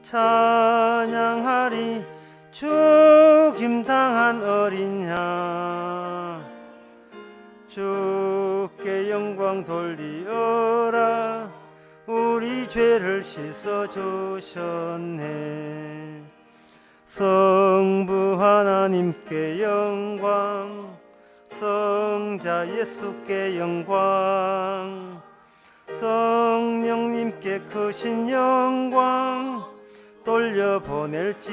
찬양하리 죽임당한 어린 양. 주께 영광 돌리어라. 우리 죄를 씻어주셨네. 성부 하나님께 영광, 성자 예수께 영광, 성령님께 크신 영광 돌려보낼지어다.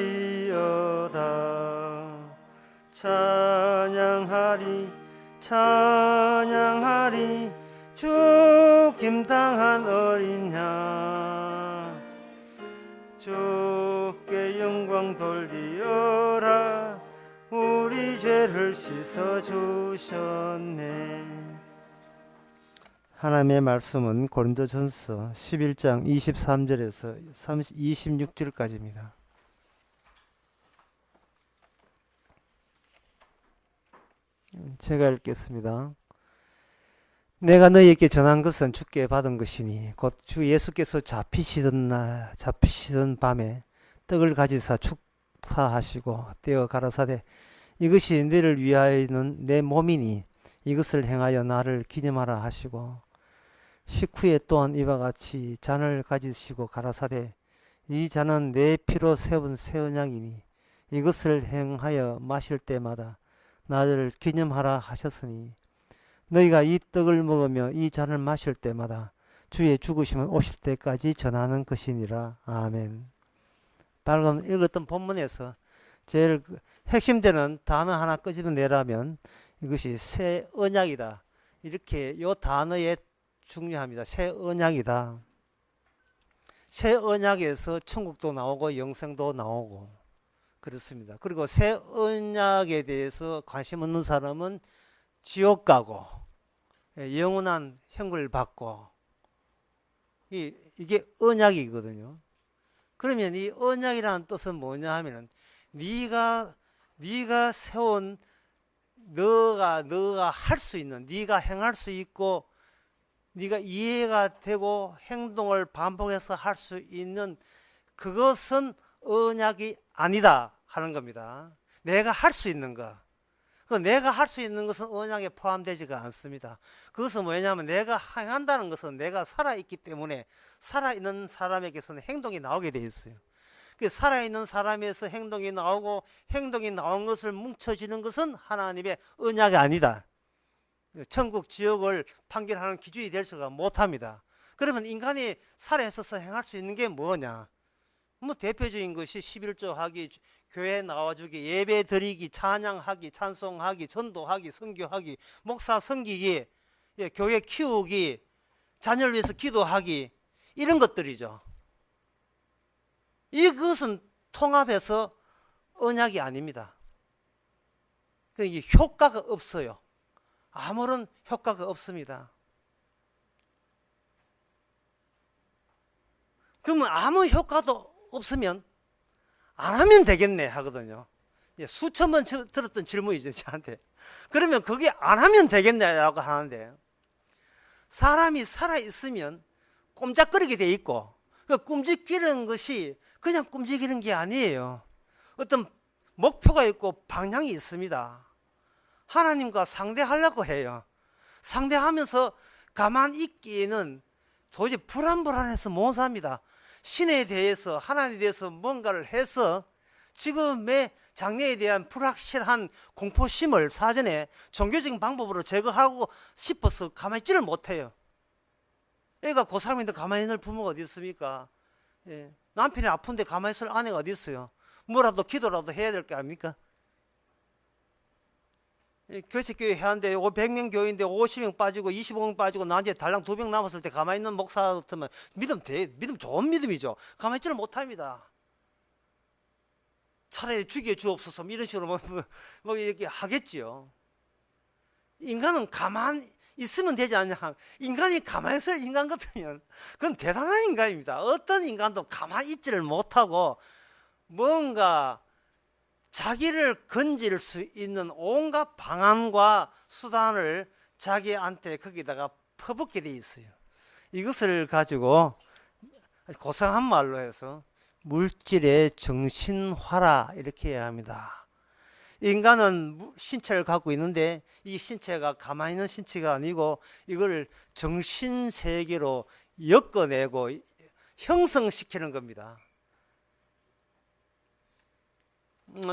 찬양하리 찬양하리 죽임당한 어린 양. 주께 영광 돌리어라. 우리 죄를 씻어주셨네. 하나님의 말씀은 고린도전서 11장 23절에서 26절까지입니다. 제가 읽겠습니다. 내가 너희에게 전한 것은 주께 받은 것이니 곧 주 예수께서 잡히시던 밤에 떡을 가지사 축사하시고 떼어 가라사대 이것이 너희를 위하여는 내 몸이니 이것을 행하여 나를 기념하라 하시고 식후에 또한 이와 같이 잔을 가지시고 가라사대 이 잔은 내 피로 세운 새 언약이니 이것을 행하여 마실 때마다 나를 기념하라 하셨으니 너희가 이 떡을 먹으며 이 잔을 마실 때마다 주의 죽으심은 오실 때까지 전하는 것이니라. 아멘. 방금 읽었던 본문에서 제일 핵심되는 단어 하나 끄집어내라면 이것이 새 언약이다. 이렇게 요 단어에 중요합니다. 새 언약이다. 새 언약에서 천국도 나오고 영생도 나오고 그렇습니다. 그리고 새 언약에 대해서 관심 없는 사람은 지옥 가고 영원한 형벌을 받고 이게 언약이거든요. 그러면 이 언약이라는 뜻은 뭐냐 하면은 네가 세운 너가 할 수 있는, 네가 행할 수 있고 네가 이해가 되고 행동을 반복해서 할 수 있는 그것은 언약이 아니다 하는 겁니다. 내가 할 수 있는 거. 내가 할 수 있는 것은 언약에 포함되지가 않습니다. 그것은 뭐냐면 내가 행한다는 것은 내가 살아있기 때문에 살아있는 사람에게서는 행동이 나오게 되어 있어요. 살아있는 사람에서 행동이 나오고 행동이 나온 것을 뭉쳐지는 것은 하나님의 언약이 아니다. 천국 지옥을 판결하는 기준이 될 수가 못합니다. 그러면 인간이 살아있어서 행할 수 있는 게 뭐냐? 대표적인 것이 11조 하기, 교회 나와주기, 예배 드리기, 찬양하기, 찬송하기, 전도하기, 선교하기, 목사 섬기기, 교회 키우기, 자녀를 위해서 기도하기, 이런 것들이죠. 이것은 통합해서 언약이 아닙니다. 이게 효과가 없어요. 아무런 효과가 없습니다. 그러면 아무 효과도 없으면 안 하면 되겠네 하거든요. 수천 번 들었던 질문이죠, 저한테. 그러면 그게 안 하면 되겠네라고 하는데, 사람이 살아있으면 꼼짝거리게 돼 있고, 그 꿈직이는 것이 그냥 꿈직이는 게 아니에요. 어떤 목표가 있고 방향이 있습니다. 하나님과 상대하려고 해요. 상대하면서 가만히 있기에는 도저히 불안해서 못 삽니다. 신에 대해서, 하나님에 대해서 뭔가를 해서 지금의 장래에 대한 불확실한 공포심을 사전에 종교적인 방법으로 제거하고 싶어서 가만히 있지를 못해요. 애가 고3인데 가만히 있는 부모가 어디 있습니까? 남편이 아픈데 가만히 있을 아내가 어디 있어요? 뭐라도 기도라도 해야 될 거 아닙니까? 교회교회 하는데 100명 교회인데 50명 빠지고 25명 빠지고 나한테 달랑 2명 남았을 때 가만히 있는 목사 같으면 믿음 좋은 믿음이죠. 가만히 있지를 못합니다. 차라리 죽여주옵소서 이런 식으로 뭐 이렇게 하겠지요. 인간은 가만히 있으면 되지 않냐. 인간이 가만히 있을 인간 같으면 그건 대단한 인간입니다. 어떤 인간도 가만히 있지를 못하고 뭔가 자기를 건질 수 있는 온갖 방안과 수단을 자기한테 거기다가 퍼붓게 돼 있어요. 이것을 가지고 고상한 말로 해서 물질의 정신화라 이렇게 해야 합니다. 인간은 신체를 갖고 있는데 이 신체가 가만히 있는 신체가 아니고 이걸 정신세계로 엮어내고 형성시키는 겁니다.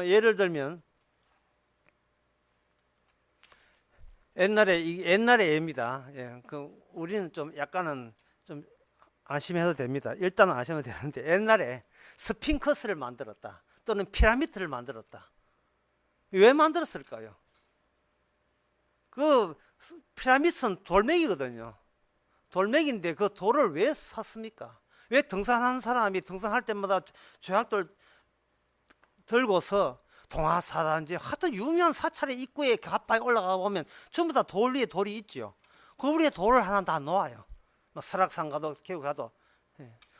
예를 들면 옛날의 예입니다. 예, 우리는 좀 약간은 좀 안심해도 됩니다. 일단은 아시면 되는데 옛날에 스핑크스를 만들었다 또는 피라미드를 만들었다. 왜 만들었을까요? 그 피라미드는 돌멩이거든요. 돌멩이인데 그 돌을 왜 샀습니까? 왜 등산하는 사람이 등산할 때마다 조약돌 들고서 동화사단지 하여튼 유명한 사찰의 입구에 가파에 올라가 보면 전부 다 돌 위에 돌이 있죠. 그 위에 돌을 하나 다 놓아요. 설악산 가도 계곡 가도.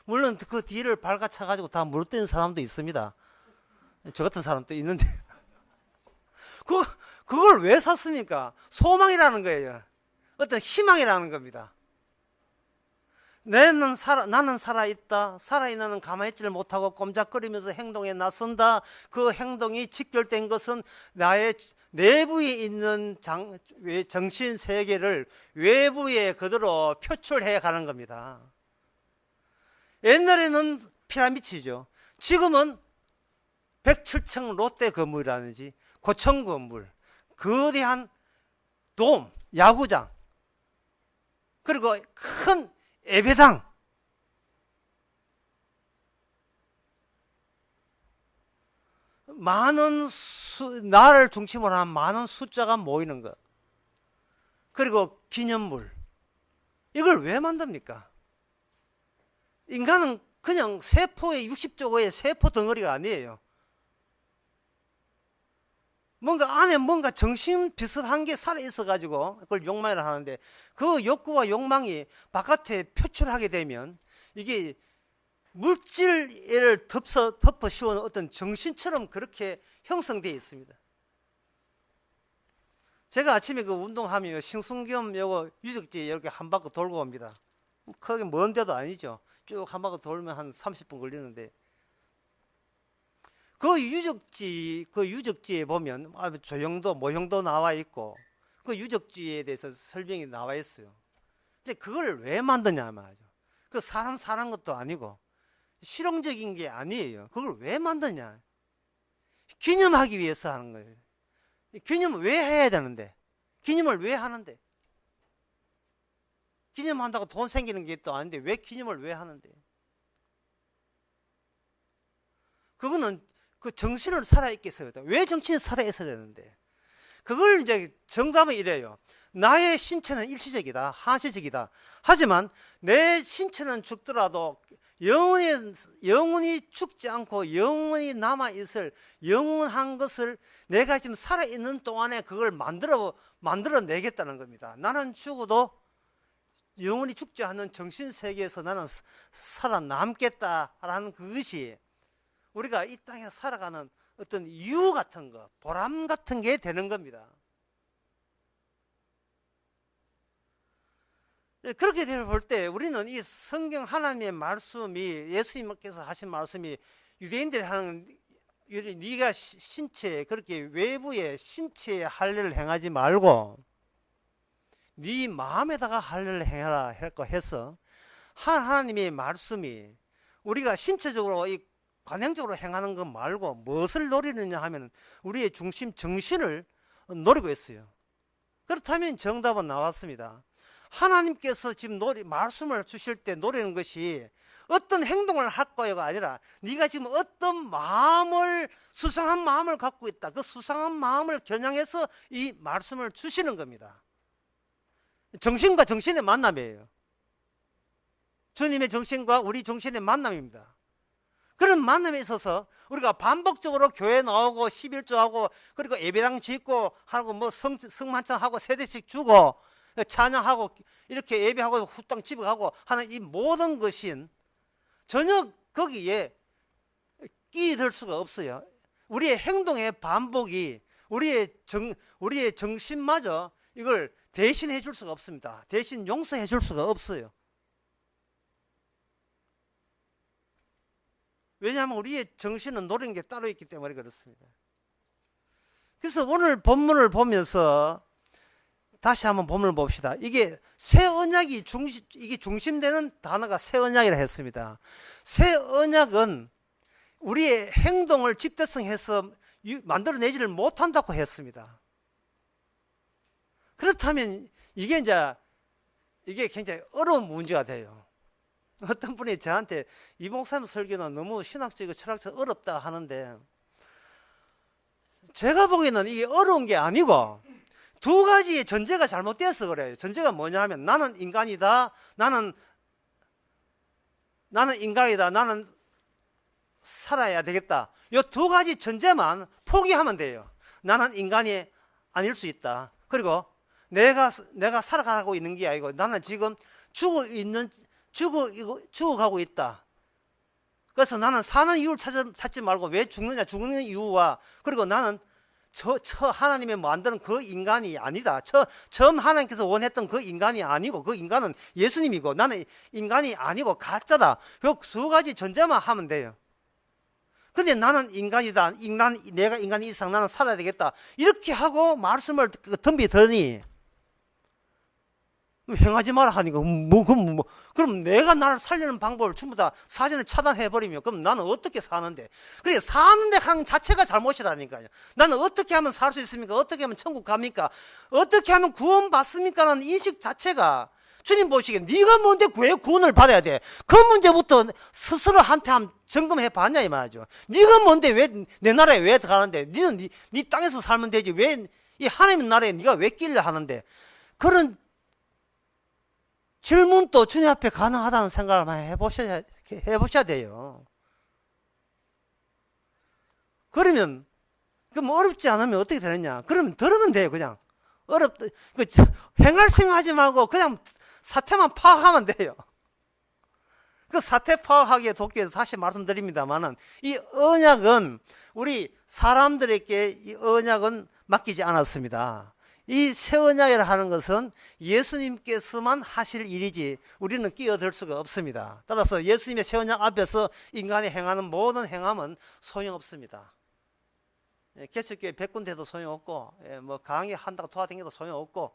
물론 그 뒤를 발가차 가지고 다 물뜨는 사람도 있습니다. 저 같은 사람도 있는데 그걸 왜 샀습니까? 소망이라는 거예요. 어떤 희망이라는 겁니다. 나는 살아있다. 살아있는 나는 가만히 있지를 못하고 꼼짝거리면서 행동에 나선다. 그 행동이 직결된 것은 나의 내부에 있는 정신세계를 외부에 그대로 표출해 가는 겁니다. 옛날에는 피라미드죠. 지금은 107층 롯데 건물이라든지 고층 건물, 거대한 돔, 야구장, 그리고 큰 예배당, 나를 중심으로 한 많은 숫자가 모이는 것, 그리고 기념물, 이걸 왜 만듭니까? 인간은 그냥 세포의 60조의 세포 덩어리가 아니에요. 뭔가 안에 뭔가 정신 비슷한 게 살아있어 가지고 그걸 욕망이라 하는데, 그 욕구와 욕망이 바깥에 표출하게 되면 이게 물질을 덮어 씌우는 어떤 정신처럼 그렇게 형성되어 있습니다. 제가 아침에 그 운동하면 신승겸 요거 유적지 이렇게 한 바퀴 돌고 옵니다. 크게 먼 데도 아니죠. 쭉 한 바퀴 돌면 한 30분 걸리는데, 그 유적지에 보면 조형도 모형도 나와 있고 그 유적지에 대해서 설명이 나와 있어요. 근데 그걸 왜 만드냐 말이죠. 그 사람 사는 것도 아니고 실용적인 게 아니에요. 그걸 왜 만드냐? 기념하기 위해서 하는 거예요. 기념을 왜 해야 되는데? 기념을 왜 하는데? 기념한다고 돈 생기는 게 또 아닌데 왜 기념을 왜 하는데? 그거는 그 정신을 살아있게 해야 돼. 왜 정신이 살아있어야 되는데? 그걸 이제 정답은 이래요. 나의 신체는 일시적이다, 한시적이다. 하지만 내 신체는 죽더라도 영원히 죽지 않고 영원히 남아있을 영원한 것을 내가 지금 살아있는 동안에 그걸 만들어내겠다는 겁니다. 나는 죽어도 영원히 죽지 않는 정신세계에서 나는 살아남겠다라는 그것이 우리가 이 땅에 살아가는 어떤 이유 같은 거, 보람 같은 게 되는 겁니다. 그렇게 볼 때 우리는 이 성경 하나님의 말씀이, 예수님께서 하신 말씀이 유대인들이 하는, 네가 신체, 그렇게 외부의 신체에 할 일을 행하지 말고 네 마음에다가 할 일을 행하라 할거 해서, 하나님의 말씀이 우리가 신체적으로 이 관행적으로 행하는 것 말고 무엇을 노리느냐 하면 우리의 중심 정신을 노리고 있어요. 그렇다면 정답은 나왔습니다. 하나님께서 지금 말씀을 주실 때 노리는 것이 어떤 행동을 할 거야가 아니라 네가 지금 어떤 마음을, 수상한 마음을 갖고 있다, 그 수상한 마음을 겨냥해서 이 말씀을 주시는 겁니다. 정신과 정신의 만남이에요. 주님의 정신과 우리 정신의 만남입니다. 그런 만남에 있어서 우리가 반복적으로 교회 나오고 11조하고 그리고 예배당 짓고 하고 뭐 성만찬하고 세대씩 주고 찬양하고 이렇게 예배하고 후딱 집에 가고 하는 이 모든 것은 전혀 거기에 끼들 수가 없어요. 우리의 행동의 반복이 우리의 정신마저 이걸 대신해 줄 수가 없습니다. 대신 용서해 줄 수가 없어요. 왜냐하면 우리의 정신은 노린 게 따로 있기 때문에 그렇습니다. 그래서 오늘 본문을 보면서 다시 한번 본문을 봅시다. 이게 새 언약이 이게 중심되는 단어가 새 언약이라 했습니다. 새 언약은 우리의 행동을 집대성해서 만들어내지를 못한다고 했습니다. 그렇다면 이게 굉장히 어려운 문제가 돼요. 어떤 분이 저한테 이 목사님 설교는 너무 신학적이고 철학적으로 어렵다 하는데, 제가 보기에는 이게 어려운 게 아니고 두 가지의 전제가 잘못되어서 그래요. 전제가 뭐냐 하면 나는 인간이다, 나는 인간이다, 나는 살아야 되겠다. 이 두 가지 전제만 포기하면 돼요. 나는 인간이 아닐 수 있다. 그리고 내가 살아가고 있는 게 아니고 나는 지금 죽어가고 있다. 그래서 나는 사는 이유를 찾지 말고 왜 죽느냐, 죽는 이유와, 그리고 나는 하나님의 만드는 그 인간이 아니다. 처음 하나님께서 원했던 그 인간이 아니고, 그 인간은 예수님이고 나는 인간이 아니고 가짜다. 그 두 가지 전제만 하면 돼요. 근데 나는 인간이다, 내가 인간이 이상 나는 살아야 되겠다, 이렇게 하고 말씀을 덤비더니 행하지 마라 하니까 그럼 내가 나를 살리는 방법을 전부 다 사전에 차단해버리면 그럼 나는 어떻게 사는데? 그래, 사는데 하는 자체가 잘못이라니까요. 나는 어떻게 하면 살 수 있습니까? 어떻게 하면 천국 갑니까? 어떻게 하면 구원 받습니까? 라는 인식 자체가, 주님 보시기에 네가 뭔데 왜 구원을 받아야 돼? 그 문제부터 스스로한테 한번 점검해 봤냐 이 말이죠. 네가 뭔데 왜 내 나라에 왜 가는데? 너는 네 땅에서 살면 되지 왜 이 하나님 나라에 네가 왜 끼려 하는데? 그런 질문도 주님 앞에 가능하다는 생각을 한번 해보셔야 돼요. 그러면 어렵지 않으면 어떻게 되느냐? 그러면 들으면 돼요. 그냥 행할 생각하지 말고 그냥 사태만 파악하면 돼요. 그 사태 파악하기에 돕기 위해서 다시 말씀드립니다만은, 이 언약은 우리 사람들에게 이 언약은 맡기지 않았습니다. 이 새 언약이라 하는 것은 예수님께서만 하실 일이지 우리는 끼어들 수가 없습니다. 따라서 예수님의 새 언약 앞에서 인간이 행하는 모든 행함은 소용없습니다. 개척교회 100군데도 소용없고, 뭐 강의 한다고 도와다녀도 소용없고,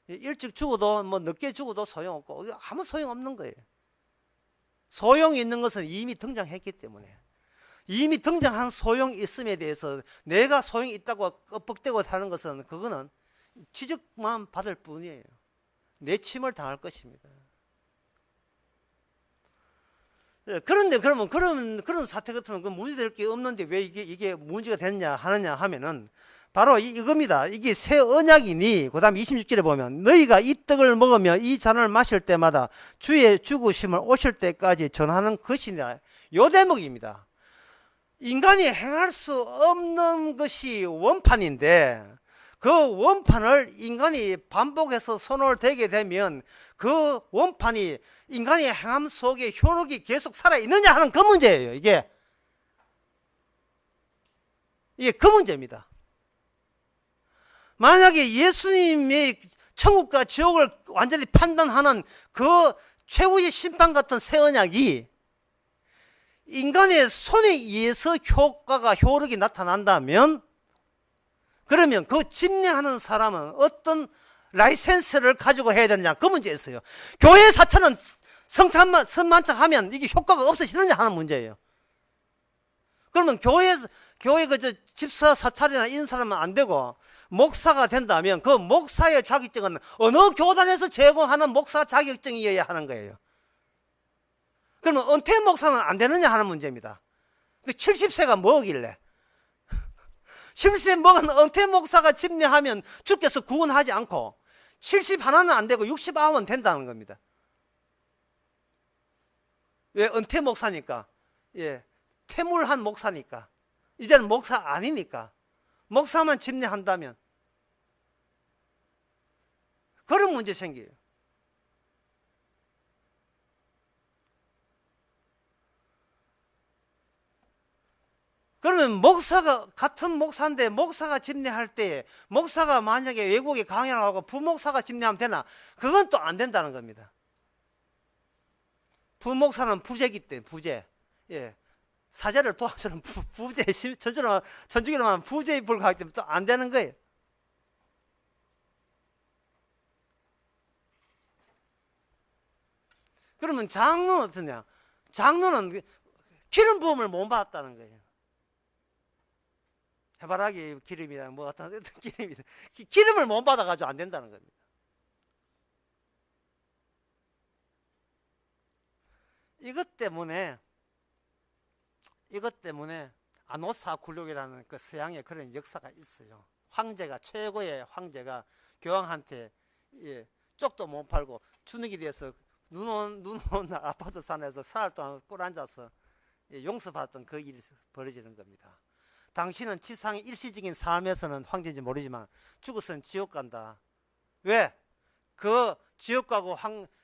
일찍 죽어도 늦게 죽어도 소용없고, 아무 소용없는 거예요. 소용이 있는 것은 이미 등장했기 때문에, 이미 등장한 소용이 있음에 대해서 내가 소용이 있다고 껍벅대고 하는 것은 그거는 지적만 받을 뿐이에요. 내침을 당할 것입니다. 그런데 그러면 그런 사태 같으면 문제될 게 없는데 왜 이게 문제가 됐냐 하느냐 하면은 바로 이겁니다. 이게 새 언약이니, 그 다음 26절에 보면 너희가 이 떡을 먹으며 이 잔을 마실 때마다 주의 죽으심을 오실 때까지 전하는 것이냐, 요 대목입니다. 인간이 행할 수 없는 것이 원판인데, 그 원판을 인간이 반복해서 손을 대게 되면 그 원판이 인간의 행함 속에 효력이 계속 살아있느냐 하는 그 문제예요. 이게 그 문제입니다. 만약에 예수님의 천국과 지옥을 완전히 판단하는 그 최후의 심판 같은 새 언약이 인간의 손에 의해서 효력이 나타난다면, 그러면 그 집례하는 사람은 어떤 라이센스를 가지고 해야 되느냐, 그 문제였어요. 교회 사찰은 선만창하면 이게 효과가 없어지느냐 하는 문제예요. 그러면 교회 집사 사찰이나 이런 사람은 안 되고 목사가 된다면 그 목사의 자격증은 어느 교단에서 제공하는 목사 자격증이어야 하는 거예요. 그러면 은퇴 목사는 안 되느냐 하는 문제입니다. 70세가 뭐길래 70세 먹은 은퇴 목사가 집례하면 주께서 구원하지 않고 71은 안 되고 69은 된다는 겁니다. 왜? 은퇴 목사니까. 퇴물한 목사니까. 이제는 목사 아니니까. 목사만 집례한다면 그런 문제 생겨요. 그러면 목사가 같은 목사인데 목사가 집례할 때 목사가 만약에 외국에 강연을 하고 부목사가 집례하면 되나? 그건 또 안 된다는 겁니다. 부목사는 부재기 때문에 부재. 사제를 도와주는 부재, 천주교로만 부재에 불과하기 때문에 또 안 되는 거예요. 그러면 장로는 어떠냐? 장로는 기름 부음을 못 받았다는 거예요. 해바라기 기름이나 뭐 어떤 기름이나 기름을 못 받아가지고 안 된다는 겁니다. 이것 때문에 아노사 굴욕이라는 그 서양의 그런 역사가 있어요. 황제가 최고의 황제가 교황한테 쪽도 못 팔고 주눅이 돼서 눈 온 아파트 산에서 사흘 동안 꿇 앉아서 용서받았던 그 일이 벌어지는 겁니다. 당신은 지상의 일시적인 삶에서는 황제인지 모르지만 죽어서는 지옥 간다. 왜? 그 지옥 가고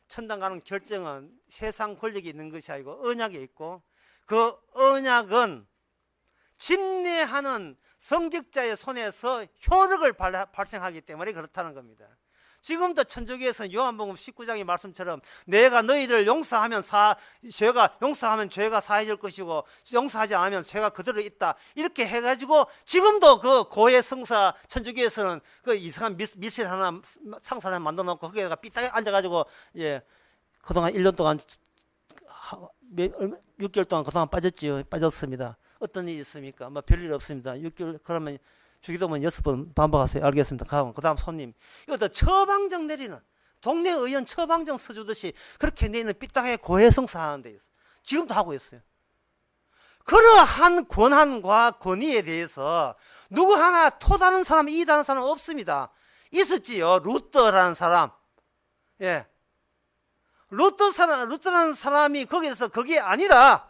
천당 가는 결정은 세상 권력이 있는 것이 아니고 언약에 있고, 그 언약은 집례하는 성직자의 손에서 효력을 발생하기 때문에 그렇다는 겁니다. 지금도 천주교에서는 요한복음 19장의 말씀처럼 내가 너희들 용서하면 죄가 사해질 것이고 용서하지 않으면 죄가 그대로 있다, 이렇게 해가지고 지금도 그 고해 성사 천주교에서는 그 이상한 밀실 하나 상사 하나 만들어 놓고 거기에다가 삐딱하게 앉아가지고 그동안 1년 동안 6개월 동안 그동안 빠졌습니다. 어떤 일이 있습니까? 뭐 별일 없습니다. 6개월 그러면 주기도문 6번 반복하세요. 알겠습니다. 그 다음 손님. 이것도 처방정 내리는, 동네 의원 처방정 써주듯이 그렇게 내리는 삐딱하게 고해성사 하는 데 있어요. 지금도 하고 있어요. 그러한 권한과 권위에 대해서 누구 하나 토다는 사람, 이다는 사람 없습니다. 있었지요. 루터라는 사람. 예. 루터라는 사람이 거기에서 그게 아니다.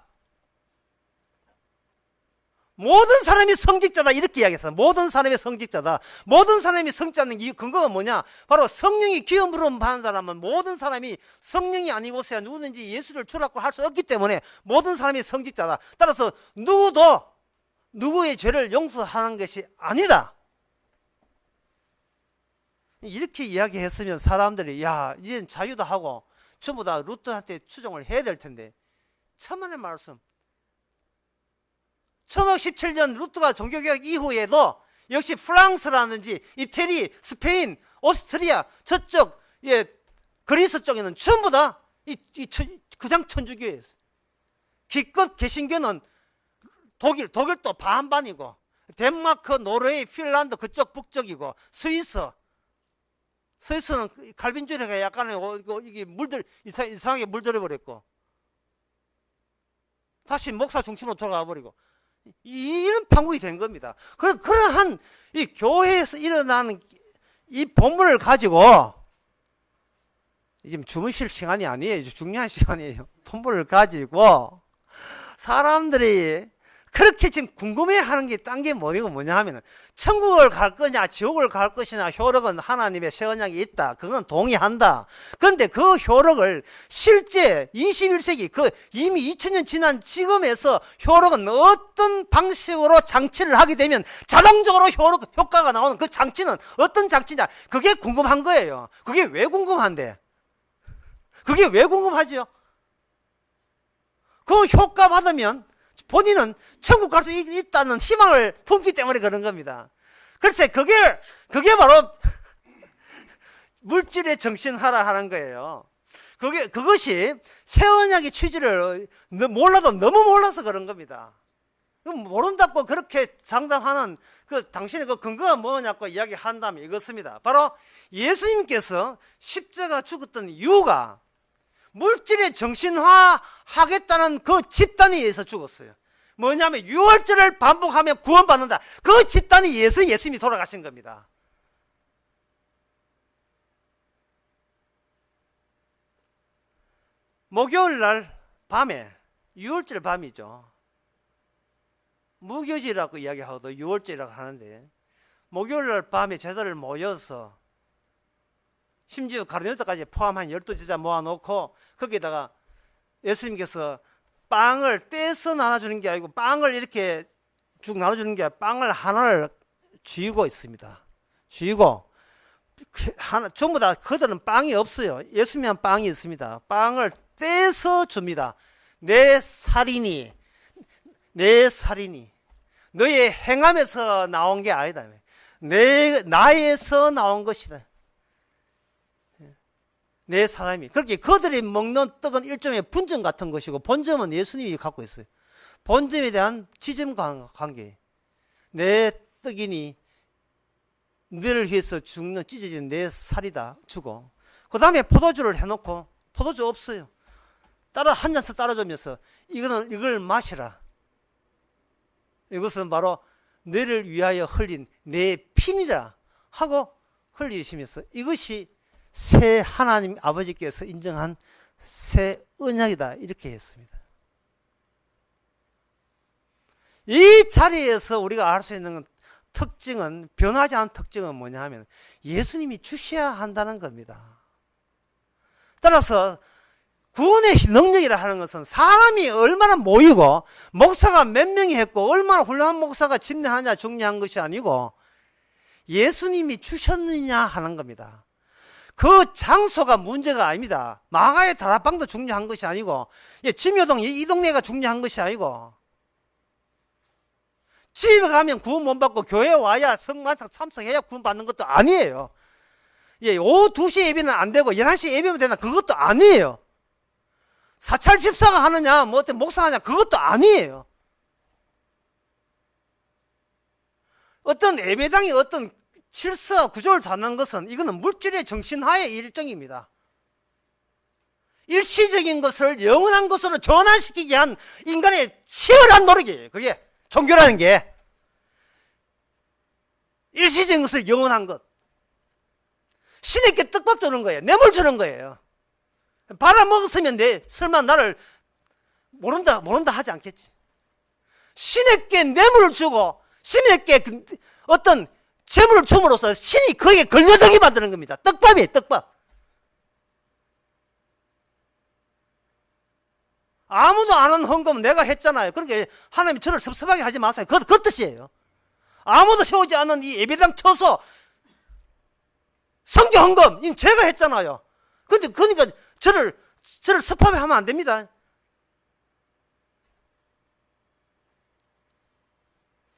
모든 사람이 성직자다, 이렇게 이야기했어요. 모든 사람이 성직자다. 모든 사람이 성직자는 이 근거가 뭐냐? 바로 성령이 기름 부음 받은 사람은 모든 사람이 성령이 아니고서야 누구든지 예수를 주라고 할 수 없기 때문에 모든 사람이 성직자다. 따라서 누구도 누구의 죄를 용서하는 것이 아니다. 이렇게 이야기했으면 사람들이 야, 이젠 자유도 하고 전부 다 루터한테 추종을 해야 될 텐데, 천만의 말씀. 1517년 루터가 종교개혁 이후에도 역시 프랑스라든지 이태리, 스페인, 오스트리아 저쪽 그리스 쪽에는 전부 다 그냥 천주교예요. 기껏 개신교는 독일도 반반이고, 덴마크, 노르웨이, 핀란드 그쪽 북쪽이고, 스위스는 칼빈주의가 약간의 이게 이상하게 물들어 버렸고, 다시 목사 중심으로 돌아가 버리고, 이런 판국이 된 겁니다. 그러한 이 교회에서 일어나는 이 본문을 가지고, 지금 주무실 시간이 아니에요. 중요한 시간이에요. 본문을 가지고 사람들이 그렇게 지금 궁금해하는 게 딴 게 뭐냐 하면은, 천국을 갈 거냐 지옥을 갈 것이냐 효력은 하나님의 새 언약이 있다, 그건 동의한다. 그런데 그 효력을 실제 21세기 그 이미 2000년 지난 지금에서 효력은 어떤 방식으로 장치를 하게 되면 자동적으로 효과가 나오는 그 장치는 어떤 장치냐, 그게 궁금한 거예요. 그게 왜 궁금한데? 그게 왜 궁금하죠? 그 효과 받으면 본인은 천국 갈 수 있다는 희망을 품기 때문에 그런 겁니다. 글쎄, 그게 바로 물질의 정신하라 하는 거예요. 그것이 새 언약의 취지를 너무 몰라서 그런 겁니다. 모른다고 그렇게 장담하는 당신의 그 근거가 뭐냐고 이야기한다면 이것입니다. 바로 예수님께서 십자가 죽었던 이유가 물질의 정신화 하겠다는 그 집단에 의해서 죽었어요. 뭐냐면 유월절을 반복하면 구원받는다. 그 집단에 의해서 예수님이 돌아가신 겁니다. 목요일 날 밤에, 유월절 밤이죠. 무교지라고 이야기하고도 유월절이라고 하는데, 목요일 날 밤에 제자를 모여서 심지어 가룟유다까지 포함한 12제자 모아놓고 거기에다가 예수님께서 빵을 떼서 나눠주는 게 아니고 빵을 이렇게 쭉 나눠주는 게 아니라 빵을 하나를 쥐고 있습니다. 쥐고 전부 다 그들은 빵이 없어요. 예수님만 빵이 있습니다. 빵을 떼서 줍니다. 내 살이니 내 살이니. 너의 행함에서 나온 게 아니다. 나에서 나온 것이다. 내 사람이. 그렇게 그들이 먹는 떡은 일종의 분점 같은 것이고, 본점은 예수님이 갖고 있어요. 본점에 대한 지점 관계. 내 떡이니 너를 위해서 죽는 찢어진 내 살이다 주고, 그 다음에 포도주를 해놓고, 포도주 없어요. 한 잔씩 따라주면서 이걸 마시라. 이것은 바로 너를 위하여 흘린 내 피니라 하고 흘리시면서, 이것이 새 하나님 아버지께서 인정한 새 언약이다, 이렇게 했습니다. 이 자리에서 우리가 알 수 있는 특징은, 변하지 않은 특징은 뭐냐 하면 예수님이 주셔야 한다는 겁니다. 따라서 구원의 능력이라 하는 것은 사람이 얼마나 모이고 목사가 몇 명이 했고 얼마나 훌륭한 목사가 집례하냐 중요한 것이 아니고 예수님이 주셨느냐 하는 겁니다. 그 장소가 문제가 아닙니다. 마가의 다락방도 중요한 것이 아니고, 진묘동 이 동네가 중요한 것이 아니고, 집에 가면 구원 못 받고 교회 와야 성만상 참석해야 구원 받는 것도 아니에요. 오후 2시 예배는 안 되고 11시 예배면 되나, 그것도 아니에요. 사찰 집사가 하느냐 뭐 어떤 목사가 하냐, 그것도 아니에요. 어떤 예배당이 어떤 질서 구조를 잡는 것은, 이거는 물질의 정신하의 일정입니다. 일시적인 것을 영원한 것으로 전환시키기 위한 인간의 치열한 노력이에요. 그게 종교라는 게 일시적인 것을 영원한 것. 신에게 떡밥 주는 거예요. 뇌물 주는 거예요. 받아먹었으면 설마 나를 모른다 하지 않겠지. 신에게 뇌물을 주고 신에게 어떤 재물을 줌으로써 신이 거기에 걸려들게 만드는 겁니다. 떡밥이에요, 떡밥. 아무도 안 하는 헌금은 내가 했잖아요. 그러니까 하나님이 저를 섭섭하게 하지 마세요. 그 뜻이에요. 아무도 세우지 않는 이 예배당 처소 성경 헌금, 이 제가 했잖아요. 그러니까 저를 섭섭하게 하면 안 됩니다.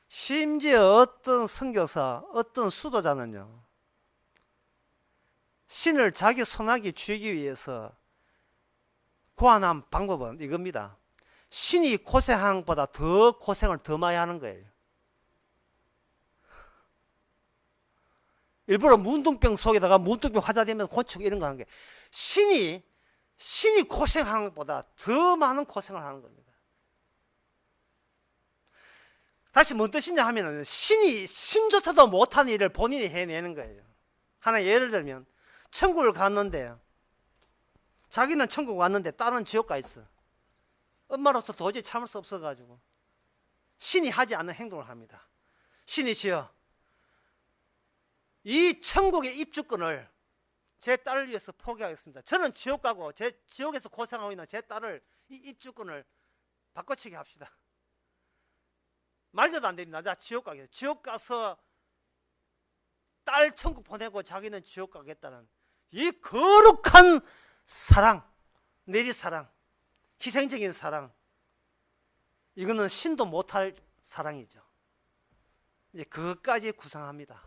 심지어 어떤 선교사, 어떤 수도자는요, 신을 자기 손아귀 쥐기 위해서 고안한 방법은 이겁니다. 신이 고생한 것보다 더 고생을 더 많이 하는 거예요. 일부러 문둥병 속에다가 문둥병 화자되면 고치고 이런 거 하는 게, 신이 고생하는 것보다 더 많은 고생을 하는 겁니다. 다시 뭔 뜻이냐 하면은, 신조차도 못하는 일을 본인이 해내는 거예요. 하나 예를 들면, 천국을 갔는데, 자기는 천국 왔는데 딸은 지옥 가 있어. 엄마로서 도저히 참을 수 없어가지고 신이 하지 않는 행동을 합니다. 신이시여, 이 천국의 입주권을 제 딸을 위해서 포기하겠습니다. 저는 지옥 가고 지옥에서 고생하고 있는 제 딸을, 이 입주권을 바꿔치기 합시다. 말도 안 됩니다. 나 지옥 가겠다. 지옥 가서 딸 천국 보내고 자기는 지옥 가겠다는 이 거룩한 사랑, 내리사랑, 희생적인 사랑, 이거는 신도 못할 사랑이죠. 이제 그것까지 구상합니다.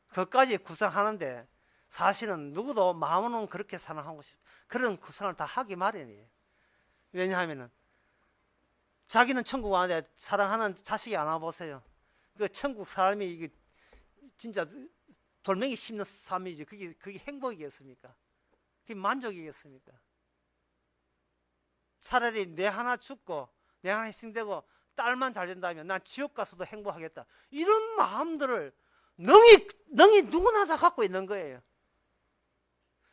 그것까지 구상하는데 사실은 누구도 마음은 그렇게 사랑하고 그런 구상을 다 하기 마련이에요. 왜냐하면 자기는 천국 와는데 사랑하는 자식이 안 와보세요. 그 천국 사람이 이게 진짜 돌멩이 씹는 삶이지. 그게 행복이겠습니까? 그게 만족이겠습니까? 차라리 내 하나 죽고 내 하나 희생되고 딸만 잘 된다면 난 지옥 가서도 행복하겠다. 이런 마음들을 능히 누구나 다 갖고 있는 거예요.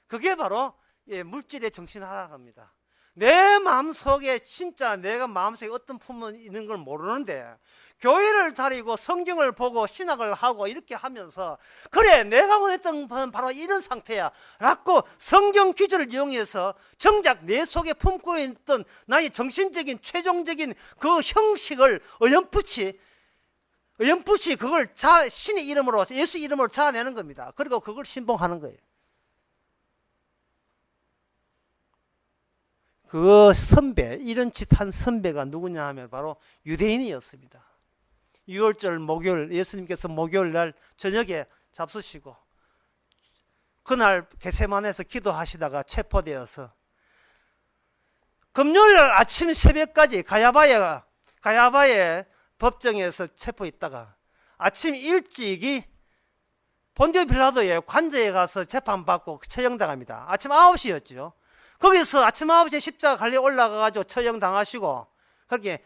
그게 바로 물질의 정신하락입니다. 내 마음속에 진짜 내가 마음속에 어떤 품이 있는 걸 모르는데 교회를 다니고 성경을 보고 신학을 하고 이렇게 하면서 그래 내가 원했던 건 바로 이런 상태야 라고 성경 기준을 이용해서 정작 내 속에 품고 있던 나의 정신적인 최종적인 그 형식을 어렴풋이 그걸 신의 이름으로 예수 이름으로 자아내는 겁니다. 그리고 그걸 신봉하는 거예요. 그 선배, 이런 짓 한 선배가 누구냐 하면 바로 유대인이었습니다. 6월절 목요일, 예수님께서 목요일 날 저녁에 잡수시고 그날 겟세마네에서 기도하시다가 체포되어서 금요일 날 아침 새벽까지 가야바의 법정에서 체포했다가 아침 일찍이 본디오 빌라도의 관저에 가서 재판받고 처형당합니다. 아침 9시였죠. 거기서 아침 9시에 십자가 갈려 올라가가지고 처형당하시고, 그렇게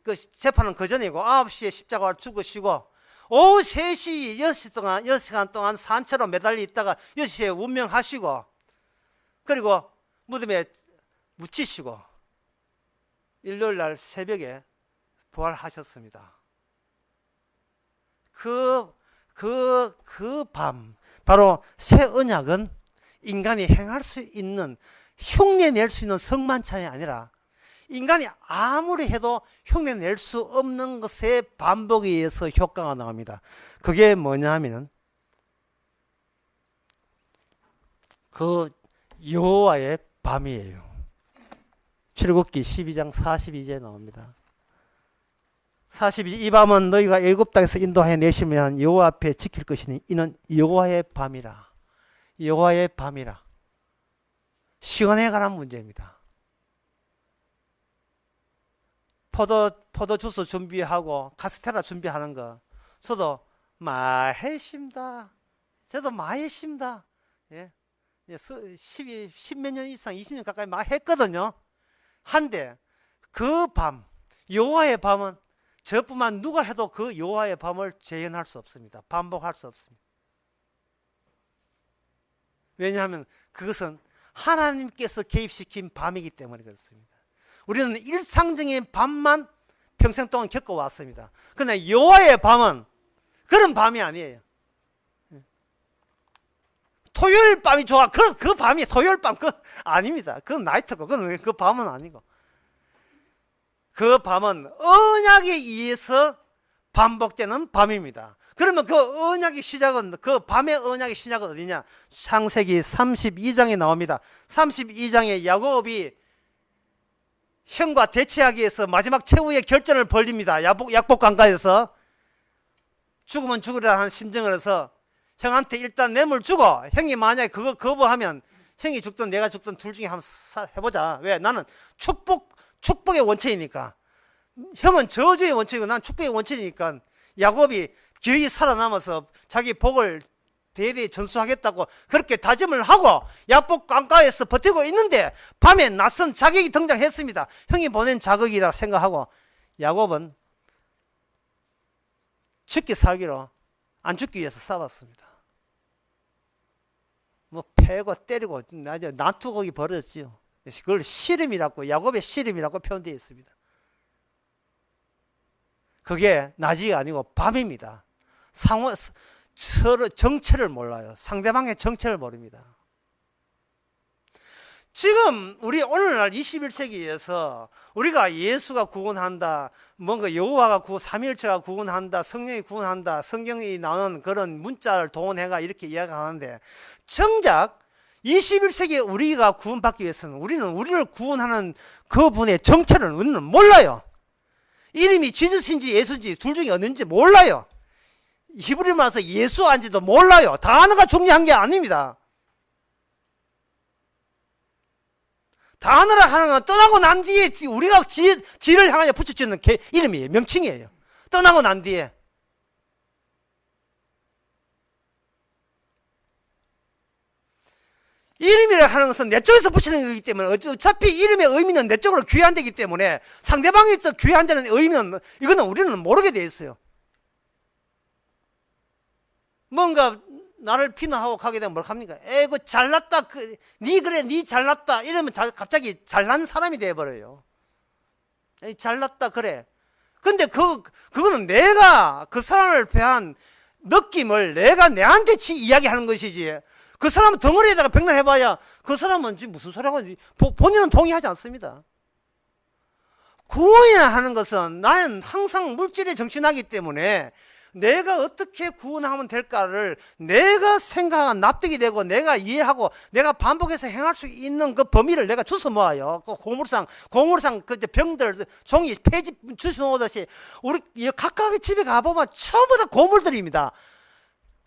그 재판은 그 전이고 9시에 십자가를 죽으시고, 오후 3시 6시간 동안 산채로 매달려 있다가 6시에 운명하시고, 그리고 무덤에 묻히시고, 일요일 날 새벽에 부활하셨습니다. 그 밤, 바로 새 언약은 인간이 행할 수 있는, 흉내 낼 수 있는 성만찬이 아니라 인간이 아무리 해도 흉내 낼 수 없는 것의 반복에 의해서 효과가 나옵니다. 그게 뭐냐 하면은 그 여호와의 밤이에요. 출애굽기 12장 42절에 나옵니다. 42절, 이 밤은 너희가 애굽 땅에서 인도하여 내시면 여호와 앞에 지킬 것이니 이는 여호와의 밤이라. 여호와의 밤이라. 시간에 관한 문제입니다. 포도 주스 준비하고 카스테라 준비하는 거 저도 많이 했습니다. 저도 많이 했습니다. 예. 10몇 년 이상 20년 가까이 많이 했거든요. 한데 그 밤, 여호와의 밤은 저뿐만 누가 해도 그 여호와의 밤을 재현할 수 없습니다. 반복할 수 없습니다. 왜냐하면 그것은 하나님께서 개입시킨 밤이기 때문에 그렇습니다. 우리는 일상적인 밤만 평생 동안 겪어왔습니다. 그러나 여호와의 밤은 그런 밤이 아니에요. 토요일 밤이 좋아. 그 밤이 토요일 밤 아닙니다. 그건 나이트고 그 밤은 아니고. 그 밤은 언약에 의해서 반복되는 밤입니다. 그러면 그 언약의 시작은, 그 밤의 언약의 시작은 어디냐? 창세기 32장에 나옵니다. 32장에 야곱이 형과 대치하기 위해서 마지막 최후의 결전을 벌립니다. 약복 강가에서 죽으면 죽으리라 하는 심정을 해서 형한테 일단 뇌물 주고, 형이 만약에 그거 거부하면 형이 죽든 내가 죽든 둘 중에 한번 해보자. 왜? 나는 축복의 원천이니까. 형은 저주의 원천이고 난 축복의 원천이니까. 야곱이 기어이 살아남아서 자기 복을 대대히 전수하겠다고 그렇게 다짐을 하고 약복 강가에서 버티고 있는데 밤에 낯선 자객이 등장했습니다. 형이 보낸 자극이라 생각하고 야곱은 죽기 살기로 안 죽기 위해서 싸웠습니다. 뭐 패고 때리고 난투극이 벌어졌지요. 그걸 시름이라고, 야곱의 시름이라고 표현되어 있습니다. 그게 낮이 아니고 밤입니다. 서로 정체를 몰라요. 상대방의 정체를 모릅니다. 지금 우리 오늘날 21세기에서 우리가 예수가 구원한다, 뭔가 여호와가 삼위일체가 구원한다, 성령이 구원한다, 성경이 나오는 그런 문자를 동원해가 이렇게 이야기하는데, 정작 21세기에 우리가 구원받기 위해서는 우리를 구원하는 그분의 정체를 우리는 몰라요. 이름이 지저스인지 예수인지 둘 중에 어딘지 몰라요. 히브리로 말해서 예수 안지도 몰라요. 단어가 중요한 게 아닙니다. 단어를 하는 건 떠나고 난 뒤에 우리가 뒤를 향하여 붙여주는 이름이에요. 명칭이에요. 떠나고 난 뒤에. 이름이라 하는 것은 내 쪽에서 붙이는 거기 때문에 어차피 이름의 의미는 내 쪽으로 귀환되기 때문에 상대방이 귀환되는 의미는 이거는 우리는 모르게 돼 있어요. 뭔가 나를 비난하고 가게 되면 뭘 합니까? 에이구 잘났다, 니 그래 니 잘났다 이러면 갑자기 잘난 사람이 돼버려요. 잘났다 그래. 근데 그거는 내가 그 사람을 대한 느낌을 내가 내한테 이야기하는 것이지, 그 사람은 덩어리에다가 백날 해봐야 그 사람은 지금 무슨 소리 하고 있는지 본인은 동의하지 않습니다. 구원이라 하는 것은 나는 항상 물질에 정신하기 때문에 내가 어떻게 구원하면 될까를 내가 생각한 납득이 되고 내가 이해하고 내가 반복해서 행할 수 있는 그 범위를 내가 주워 모아요. 그 고물상 그 병들 종이 폐지 주워 모으듯이 우리 각각의 집에 가보면 전부 다 고물들입니다.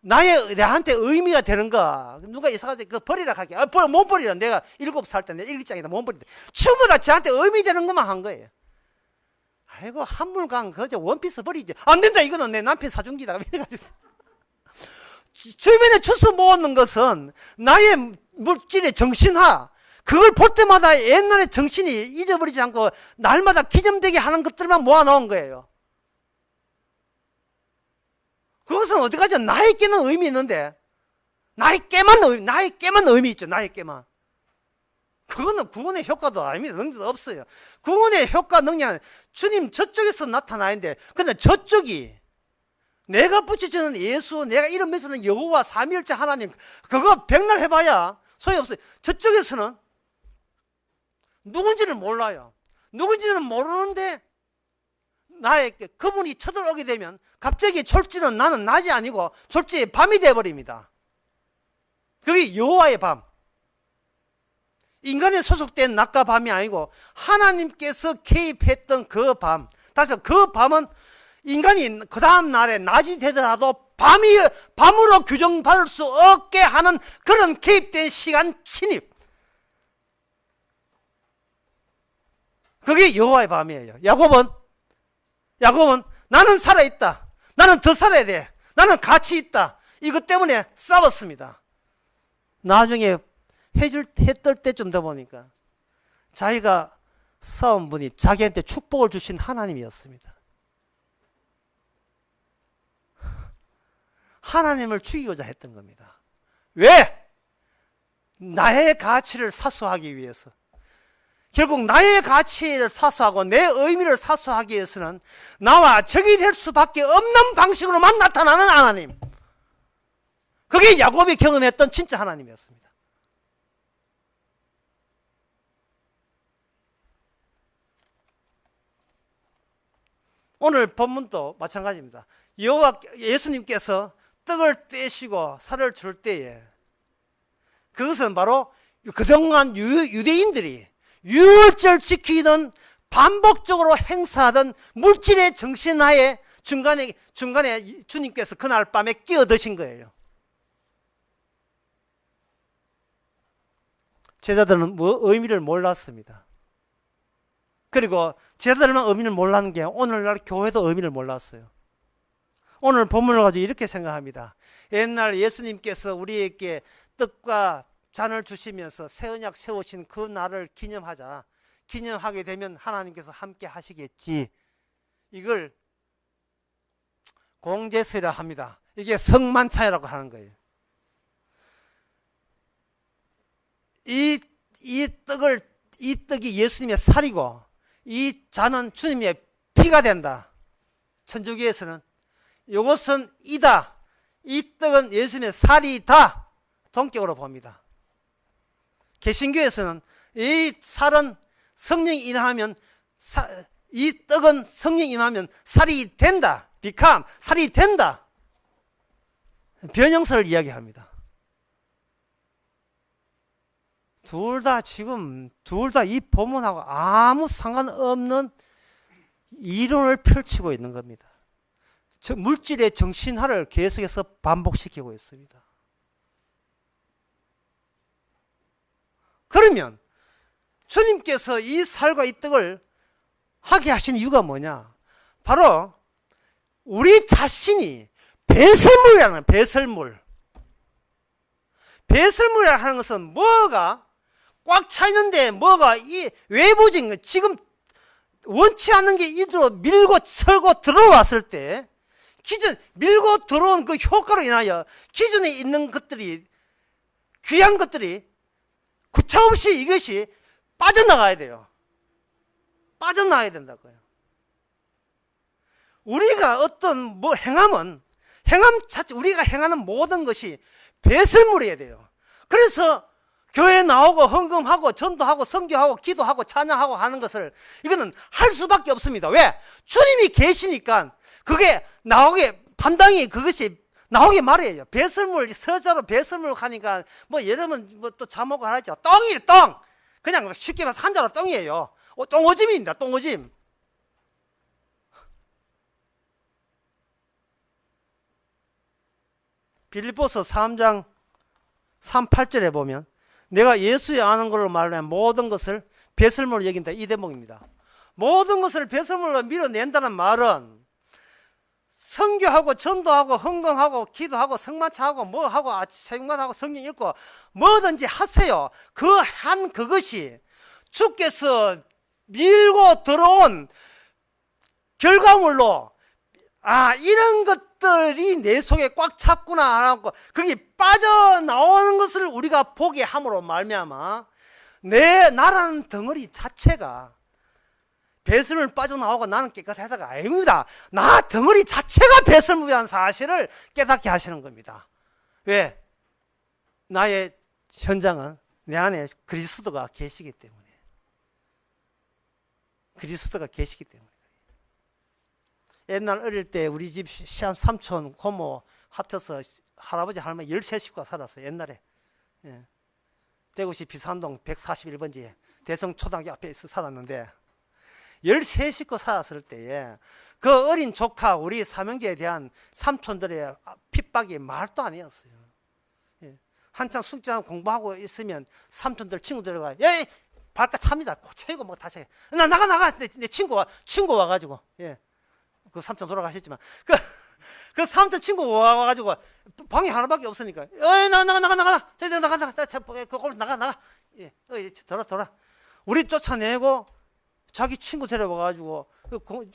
내한테 의미가 되는 거. 누가 이사가서 그 버리라 하게. 못 버리라. 내가 7살 때, 내 일기장에다 못 버린다. 전부 다 저한테 의미 되는 것만 한 거예요. 아이고, 한물강, 그저 원피스 버리지. 안 된다, 이거는 내 남편 사준기다. 주변에 주워 모으는 것은 나의 물질의 정신화, 그걸 볼 때마다 옛날의 정신이 잊어버리지 않고 날마다 기점되게 하는 것들만 모아놓은 거예요. 그것은 어디까지 나에게는 의미 있는데 나에게만 의미 있죠. 나에게만. 그거는 구원의 효과도 아닙니다. 능력도 없어요. 구원의 효과 능력은 주님 저쪽에서 나타나는데 근데 저쪽이 내가 붙여주는 예수, 내가 이름 맺는 여호와 삼위일체 하나님 그거 백날 해봐야 소용없어요. 저쪽에서는 누군지를 몰라요. 누군지는 모르는데 나에게 그분이 쳐들어오게 되면 갑자기 졸지는 나는 낮이 아니고 졸지 밤이 되어버립니다. 그게 여호와의 밤. 인간에 소속된 낮과 밤이 아니고 하나님께서 개입했던 그 밤. 다시 그 밤은 인간이 그 다음 날에 낮이 되더라도 밤으로 규정받을 수 없게 하는 그런 개입된 시간 침입. 그게 여호와의 밤이에요. 야곱은 나는 살아있다. 나는 더 살아야 돼. 나는 가치 있다. 이것 때문에 싸웠습니다. 나중에 해 뜰 때쯤 더 보니까 자기가 싸운 분이 자기한테 축복을 주신 하나님이었습니다. 하나님을 죽이고자 했던 겁니다. 왜? 나의 가치를 사수하기 위해서. 결국 나의 가치를 사수하고 내 의미를 사수하기 위해서는 나와 적이 될 수밖에 없는 방식으로만 나타나는 하나님. 그게 야곱이 경험했던 진짜 하나님이었습니다. 오늘 본문도 마찬가지입니다. 예수님께서 떡을 떼시고 살을 줄 때에 그것은 바로 그동안 유대인들이 유월절 지키던 반복적으로 행사하던 물질의 정신하에 중간에 주님께서 그날 밤에 끼어드신 거예요. 제자들은 의미를 몰랐습니다. 그리고 제자들만 의미를 몰랐는 게 오늘날 교회도 의미를 몰랐어요. 오늘 본문을 가지고 이렇게 생각합니다. 옛날 예수님께서 우리에게 떡과 잔을 주시면서 새 언약 세우신 그 날을 기념하게 되면 하나님께서 함께 하시겠지. 이걸 공제설이라 합니다. 이게 성만찬이라고 하는 거예요. 이 떡이 예수님의 살이고 이 잔은 주님의 피가 된다. 천주교에서는 이것은 이다. 이 떡은 예수님의 살이다. 동격으로 봅니다. 개신교에서는 이 살은 성령이 임하면 이 떡은 성령이 임하면 살이 된다. 살이 된다. 변형설을 이야기합니다. 둘 다 이 본문하고 아무 상관없는 이론을 펼치고 있는 겁니다. 물질의 정신화를 계속해서 반복시키고 있습니다. 그러면 주님께서 이 살과 이 떡을 하게 하신 이유가 뭐냐? 바로 우리 자신이 배설물이라는 배설물이라 하는 것은 뭐가 꽉 차 있는데 뭐가 이 외부적인 것, 지금 원치 않는 게 이리로 밀고 철고 들어왔을 때 밀고 들어온 그 효과로 인하여 기존에 있는 것들이 귀한 것들이 구차없이 이것이 빠져나가야 돼요. 빠져나가야 된다고요. 우리가 어떤 우리가 행하는 모든 것이 배설물이어야 돼요. 그래서 교회 나오고 헌금하고 전도하고 선교하고 기도하고 찬양하고 하는 것을 이거는 할 수밖에 없습니다. 왜? 주님이 계시니까 그게 나오게 판당이 그것이 나오게 말이에요. 배설물, 서자로 배설물 하니까 뭐 여러분 뭐 또 자목을 하죠. 똥이에요, 똥. 그냥 쉽게 말해서 한자로 똥이에요. 똥오짐입니다, 똥오짐. 빌립보서 3장 38절에 보면 내가 예수의 아는 걸로 말하면 모든 것을 배설물로 여긴다, 이 대목입니다. 모든 것을 배설물로 밀어낸다는 말은 선교하고 전도하고 헌금하고 기도하고 성만찬하고 뭐하고 새벽마다하고 성경 읽고 뭐든지 하세요. 그 한 그것이 주께서 밀고 들어온 결과물로 이런 것들이 내 속에 꽉 찼구나 하고 그게 빠져나오는 것을 우리가 보게 함으로 말미암아 나라는 덩어리 자체가 배설물 빠져나오고 나는 깨끗하다가 아닙니다. 나 덩어리 자체가 배설물이라는 사실을 깨닫게 하시는 겁니다. 왜? 나의 현장은 내 안에 그리스도가 계시기 때문에. 그리스도가 계시기 때문에. 옛날 어릴 때 우리 집 삼촌, 고모 합쳐서 할아버지, 할머니 13식구가 살았어요. 옛날에. 예. 대구시 비산동 141번지에 대성초등학교 앞에 살았는데 13식구 살았을 때에 그 어린 조카 우리 삼형제에 대한 삼촌들의 핍박이 말도 아니었어요. 예. 한창 숙제하고 공부하고 있으면 삼촌들 친구들과 발까 찹니다. 채우고 뭐 다시 나가 내 친구 와가지고 그 삼촌 돌아가셨지만 그 삼촌 친구 와가지고 방이 하나밖에 없으니까 나가 돌아 우리 쫓아내고 자기 친구 데려와가지고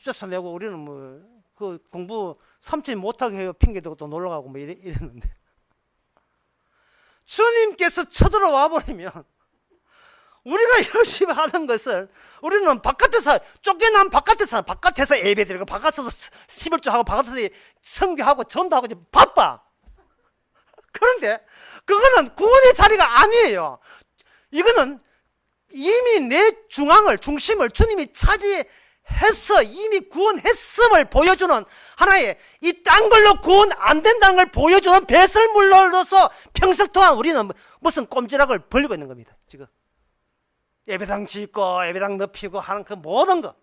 쫓아내고 우리는 뭐 그 공부 삼촌이 못하게 해요 핑계대고 또 놀러가고 뭐 이랬는데 주님께서 쳐들어와 버리면 우리가 열심히 하는 것을 우리는 바깥에서 쫓겨난 바깥에서 예배드리고 바깥에서 시벌주하고 바깥에서 선교하고 전도하고 바빠. 그런데 그거는 구원의 자리가 아니에요. 이거는 이미 내 중심을 주님이 차지해서 이미 구원했음을 보여주는 하나의 이 딴 걸로 구원 안 된다는 걸 보여주는 배설물로서 평생 동안 우리는 무슨 꼼지락을 벌리고 있는 겁니다. 지금 예배당 짓고 예배당 넓히고 하는 그 모든 것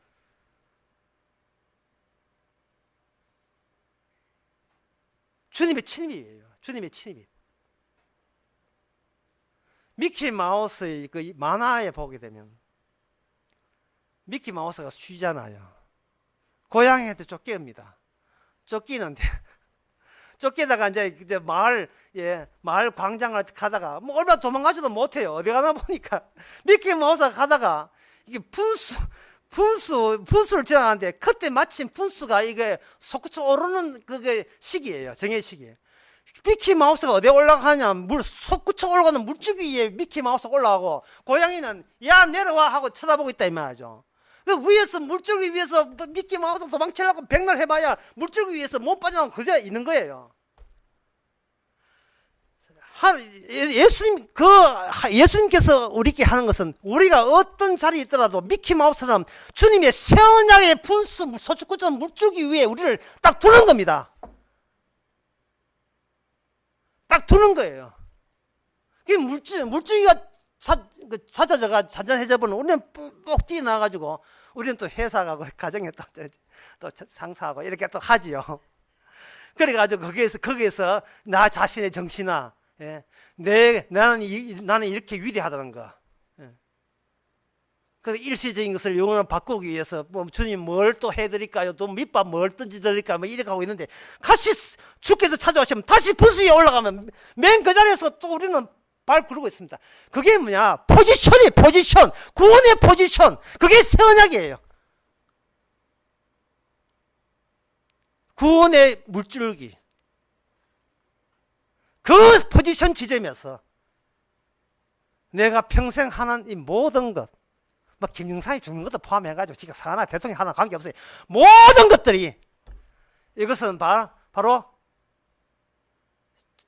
주님의 친입이에요. 주님의 친입. 미키마우스의 그 만화에 보게 되면 미키마우스가 쉬잖아요. 고양이한테 쫓깁니다. 쫓기는데 쫓기다가 이제 마을 광장을 가다가 뭐 얼마 도망가지도 못해요. 어디 가나 보니까 미키마우스가 가다가 이게 분수를 지나가는데 그때 마침 분수가 이게 솟구쳐 오르는 그게 시기예요. 정의 시기예요. 미키마우스가 어디에 올라가냐 솟구쳐 올라가는 물줄기 위에 미키마우스가 올라가고 고양이는 야 내려와 하고 쳐다보고 있다 이 말이죠. 그 위에서 물줄기 위에서 미키마우스 도망치려고 백날 해봐야 물줄기 위에서 못 빠져나오고 그저 있는 거예요. 예수님께서 우리께 하는 것은 우리가 어떤 자리에 있더라도 미키마우스처럼 주님의 세언약의 분수 소축구처럼 물줄기 위에 우리를 딱 두는 겁니다. 딱 두는 거예요. 그 물줄기가 잦아져가 잔잔해져 버리면 우리는 뻑 뛰어나가지고 우리는 또 회사 가고 가정에 또 상사하고 이렇게 또 하지요. 그래가지고 거기에서 나 자신의 정신아, 나는 이렇게 위대하다는 거. 그래서 일시적인 것을 영원히 바꾸기 위해서 뭐 주님 뭘 또 해드릴까요? 또 밑밥 뭘 던져드릴까요? 뭐 이렇게 하고 있는데 같이 주께서 찾아오시면 다시 분수 위에 올라가면 맨 그 자리에서 또 우리는 발 구르고 있습니다. 그게 뭐냐? 포지션. 구원의 포지션. 그게 새 언약이에요. 구원의 물줄기. 그 포지션 지점에서 내가 평생 하는 이 모든 것, 뭐 김영삼이 죽는 것도 포함해가지고 지가 사나 대통령 하나 관계없어요. 모든 것들이 이것은 바로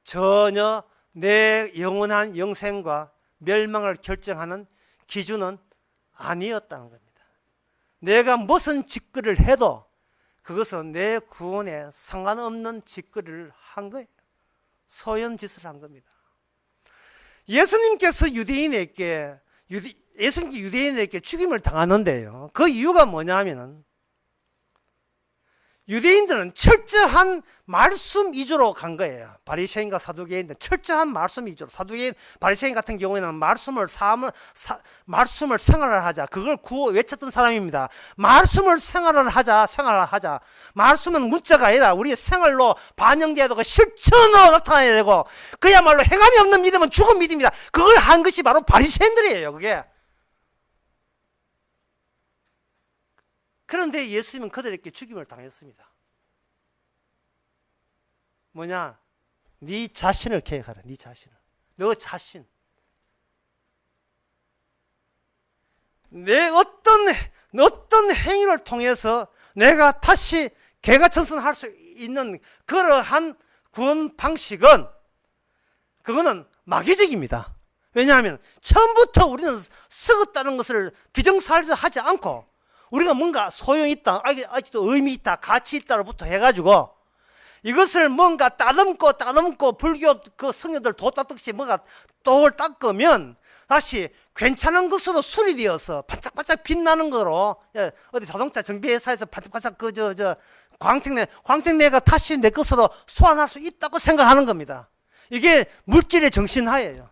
전혀 내 영원한 영생과 멸망을 결정하는 기준은 아니었다는 겁니다. 내가 무슨 짓거리를 해도 그것은 내 구원에 상관없는 짓거리를 한 거예요. 소연 짓을 한 겁니다. 예수님께서 유대인에게 죽임을 당하는데요. 그 이유가 뭐냐 하면은 유대인들은 철저한 말씀 위주로 간 거예요. 바리새인과 사두개인들 철저한 말씀 위주로. 사두개인, 바리새인 같은 경우에는 말씀을 생활을 하자. 그걸 외쳤던 사람입니다. 말씀을 생활을 하자. 말씀은 문자가 아니라 우리의 생활로 반영돼야 되고 실천으로 나타나야 되고 그야말로 행함이 없는 믿음은 죽은 믿음이다. 그걸 한 것이 바로 바리새인들이에요. 그게. 그런데 예수님은 그들에게 죽임을 당했습니다. 뭐냐? 네 자신을 계획하라. 네 자신을. 너 자신. 내 어떤 행위를 통해서 내가 다시 개가천선할 수 있는 그러한 구원 방식은 그거는 마귀적입니다. 왜냐하면 처음부터 우리는 썩었다는 것을 기정사실하지 않고 우리가 뭔가 소용있다, 아직도 의미 있다, 가치 있다로부터 해가지고 이것을 뭔가 따듬고 불교 그 성녀들 도 닦듯이 뭔가 돌 닦으면 다시 괜찮은 것으로 수리되어서 반짝반짝 빛나는 거로 어디 자동차 정비회사에서 반짝반짝 광택내가 다시 내 것으로 소환할 수 있다고 생각하는 겁니다. 이게 물질의 정신하에요.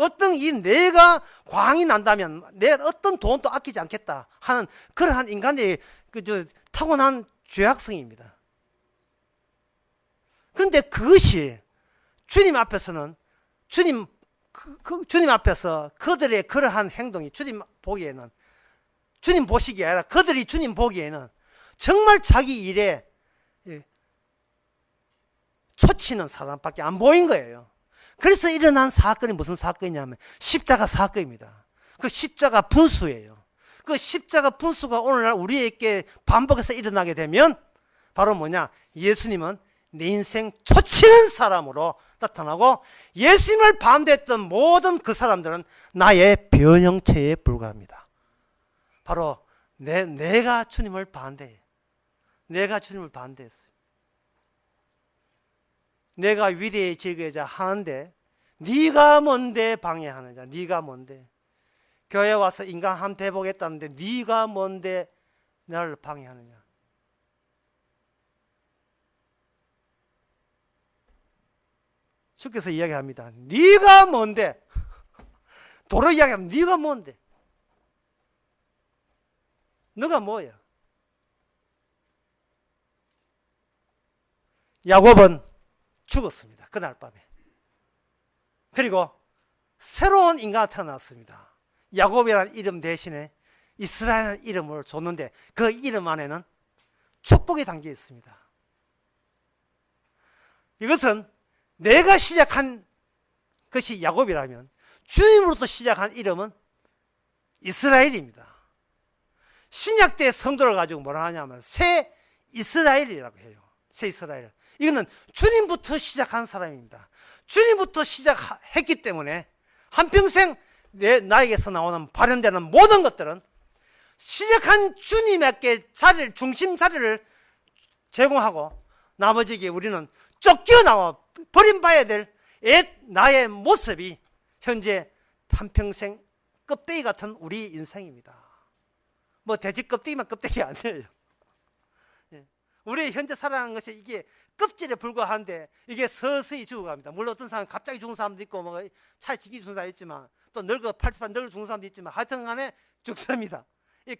어떤 내가 광이 난다면 내가 어떤 돈도 아끼지 않겠다 하는 그러한 인간의 타고난 죄악성입니다. 그런데 그것이 주님 앞에서는 주님 앞에서 그들의 그러한 행동이 주님 보시기에 아니라 그들이 주님 보기에는 정말 자기 일에 초치는 사람밖에 안 보인 거예요. 그래서 일어난 사건이 무슨 사건이냐면 십자가 사건입니다. 그 십자가 분수예요. 그 십자가 분수가 오늘날 우리에게 반복해서 일어나게 되면 바로 뭐냐? 예수님은 내 인생 초치는 사람으로 나타나고 예수님을 반대했던 모든 그 사람들은 나의 변형체에 불과합니다. 바로 내가 주님을 반대해. 내가 주님을 반대했어요. 내가 위대해지고자 하는데 네가 뭔데 방해하느냐. 네가 뭔데. 교회 와서 인간 한번 해보겠다는데 네가 뭔데 나를 방해하느냐. 주께서 이야기합니다. 네가 뭔데. 도로 이야기하면 네가 뭔데. 너가 뭐야. 야곱은 죽었습니다. 그날 밤에. 그리고 새로운 인간가 태어났습니다. 야곱이라는 이름 대신에 이스라엘이라는 이름을 줬는데 그 이름 안에는 축복이 담겨 있습니다. 이것은 내가 시작한 것이 야곱이라면 주님으로부터 시작한 이름은 이스라엘입니다. 신약 때 성도를 가지고 뭐라 하냐면 새 이스라엘이라고 해요. 새 이스라엘. 이거는 주님부터 시작한 사람입니다. 주님부터 시작했기 때문에 한평생 나에게서 나오는 발현되는 모든 것들은 시작한 주님에게 중심 자리를 제공하고 나머지에 우리는 쫓겨나와 버림받아야 될 나의 모습이 현재 한평생 껍데기 같은 우리 인생입니다. 뭐 돼지 껍데기만 껍데기 아니에요. 우리 현재 살아가는 것이 이게 껍질에 불과한데 이게 서서히 죽어갑니다. 물론 어떤 사람은 갑자기 죽은 사람도 있고 뭐 차에 지기 죽은 사람도 있지만 또 팔집한 늙어 죽은 사람도 있지만 하여튼 간에 죽습니다. 이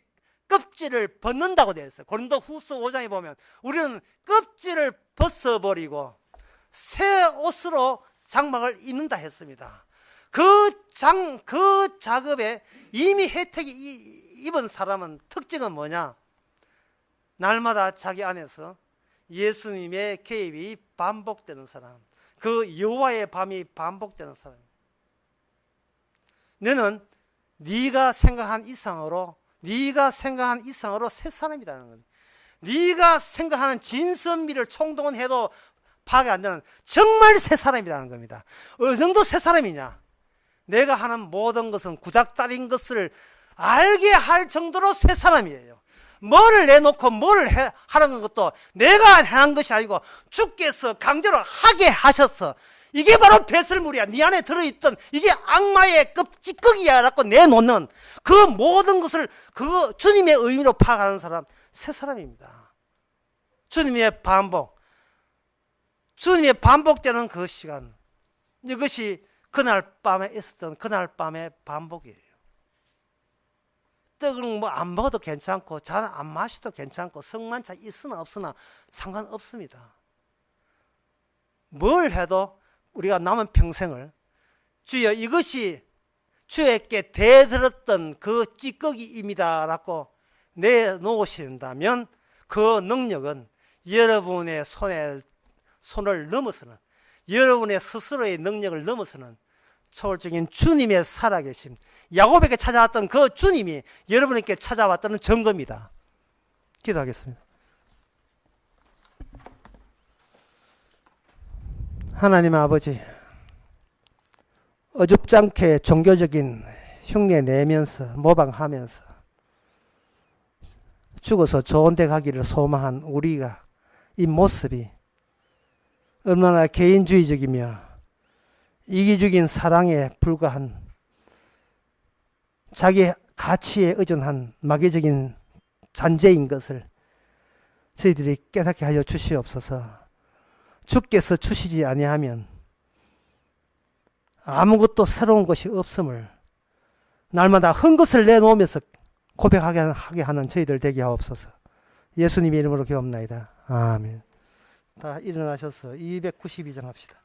껍질을 벗는다고 되어 있어요. 고린도 후서 5장에 보면 우리는 껍질을 벗어버리고 새 옷으로 장막을 입는다 했습니다. 그 작업에 이미 혜택이 입은 사람은 특징은 뭐냐? 날마다 자기 안에서 예수님의 개입이 반복되는 사람, 그 여호와의 밤이 반복되는 사람. 너는 네가 생각한 이상으로 새 사람이라는 거예요. 네가 생각하는 진선미를 총동원해도 파악이 안 되는 정말 새 사람이라는 겁니다. 어느 정도 새 사람이냐? 내가 하는 모든 것은 구닥다리인 것을 알게 할 정도로 새 사람이에요. 뭐를 내놓고 뭐를 하는 것도 내가 행한 것이 아니고 주께서 강제로 하게 하셔서 이게 바로 배설물이야. 네 안에 들어있던 이게 악마의 찌꺼기야 라고 내놓는 그 모든 것을 그 주님의 의미로 파악하는 사람 새 사람입니다. 주님의 반복되는 그 시간, 이것이 그날 밤에 있었던 그날 밤의 반복이에요. 떡은 뭐 안 먹어도 괜찮고 잔 안 마셔도 괜찮고 성만차 있으나 없으나 상관없습니다. 뭘 해도 우리가 남은 평생을 주여 이것이 주에게 대들었던 그 찌꺼기입니다 라고 내놓으신다면 그 능력은 여러분의 손을 넘어서는, 여러분의 스스로의 능력을 넘어서는 초월적인 주님의 살아계심, 야곱에게 찾아왔던 그 주님이 여러분에게 찾아왔다는 증거입니다. 기도하겠습니다. 하나님 아버지, 어줍지 않게 종교적인 흉내 내면서 모방하면서 죽어서 좋은 데 가기를 소망한 우리가 이 모습이 얼마나 개인주의적이며 이기적인 사랑에 불과한, 자기 가치에 의존한 마귀적인 잔재인 것을 저희들이 깨닫게 하여 주시옵소서. 주께서 주시지 아니하면 아무것도 새로운 것이 없음을 날마다 흠것을 내놓으면서 고백하게 하는 저희들 되게 하옵소서. 예수님의 이름으로 기도합나이다. 아멘. 다 일어나셔서 292장 합시다.